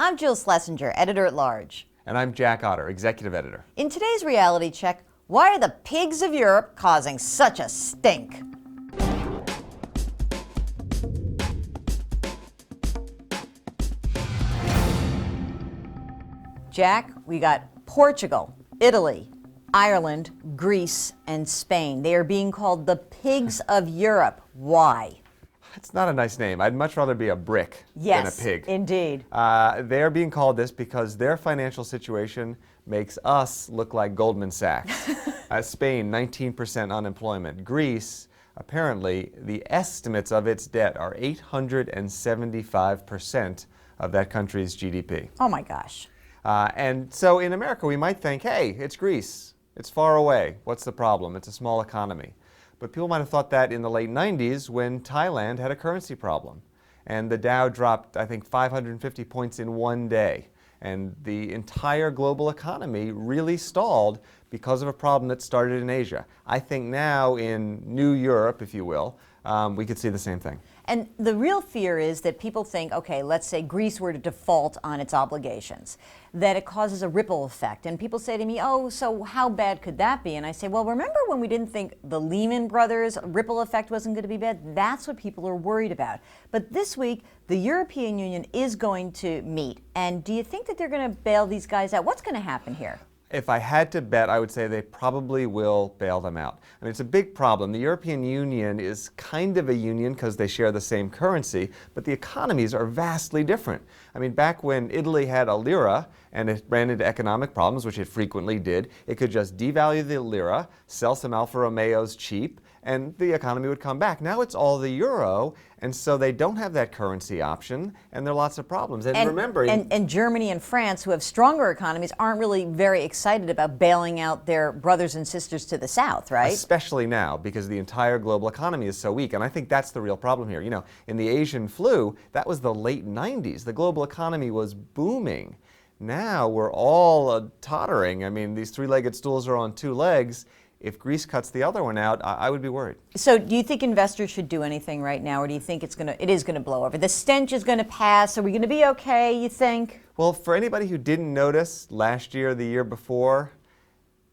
I'm Jill Schlesinger, editor-at-large. And I'm Jack Otter, executive editor. In today's reality check, why are the pigs of Europe causing such a stink? Jack, we got Portugal, Italy, Ireland, Greece, and Spain. They are being called the pigs of Europe. Why? It's not a nice name. I'd much rather be a brick than a pig. Indeed. They're being called this because their financial situation makes us look like Goldman Sachs. Spain, 19% unemployment. Greece, apparently, the estimates of its debt are 875% of that country's GDP. Oh my gosh. And so in America, we might think, hey, it's Greece. It's far away. What's the problem? It's a small economy. But people might have thought that in the late 90s when Thailand had a currency problem. And the Dow dropped, I think, 550 points in one day. And the entire global economy really stalled because of a problem that started in Asia. I think now in New Europe, if you will, we could see the same thing. And the real fear is that people think, okay, let's say Greece were to default on its obligations, that it causes a ripple effect. And people say to me, oh, so how bad could that be? And I say, well, remember when we didn't think the Lehman Brothers ripple effect wasn't going to be bad? That's what people are worried about. But this week, the European Union is going to meet. And do you think that they're going to bail these guys out? What's going to happen here? If I had to bet, I would say they probably will bail them out. I mean, it's a big problem. The European Union is kind of a union because they share the same currency, but the economies are vastly different. I mean, back when Italy had a lira and it ran into economic problems, which it frequently did, it could just devalue the lira, sell some Alfa Romeos cheap, and the economy would come back. Now it's all the euro, and so they don't have that currency option, and there are lots of problems. And remember... And Germany and France, who have stronger economies, aren't really very excited about bailing out their brothers and sisters to the south, right? Especially now, because the entire global economy is so weak, and I think that's the real problem here. You know, in the Asian flu, that was the late 90s. The global economy was booming. Now we're all tottering. I mean, these three-legged stools are on two legs. If Greece cuts the other one out, I would be worried. So do you think investors should do anything right now, or do you think it is going to blow over? The stench is going to pass. Are we going to be okay, you think? Well, for anybody who didn't notice last year or the year before,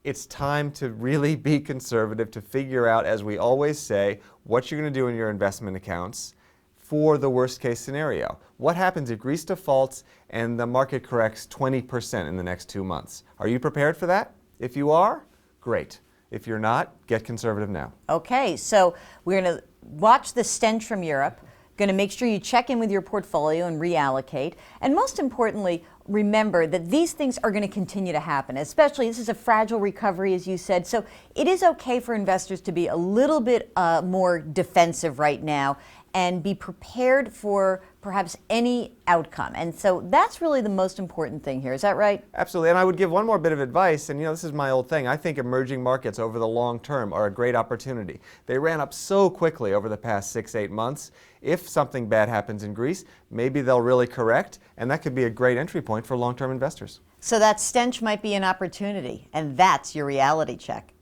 it's time to really be conservative, to figure out, as we always say, what you're going to do in your investment accounts for the worst case scenario. What happens if Greece defaults and the market corrects 20% in the next 2 months? Are you prepared for that? If you are, great. If you're not, get conservative now. Okay, so we're going to watch the stench from Europe, going to make sure you check in with your portfolio and reallocate, and most importantly, remember that these things are going to continue to happen, especially this is a fragile recovery, as you said, so it is okay for investors to be a little bit more defensive right now and be prepared for perhaps any outcome. And so that's really the most important thing here. Is that right? Absolutely. And I would give one more bit of advice, and this is my old thing. I think emerging markets over the long term are a great opportunity. They ran up so quickly over the past 6-8 months. If something bad happens in Greece, maybe they'll really correct, and that could be a great entry point for long-term investors. So that stench might be an opportunity, and that's your reality check.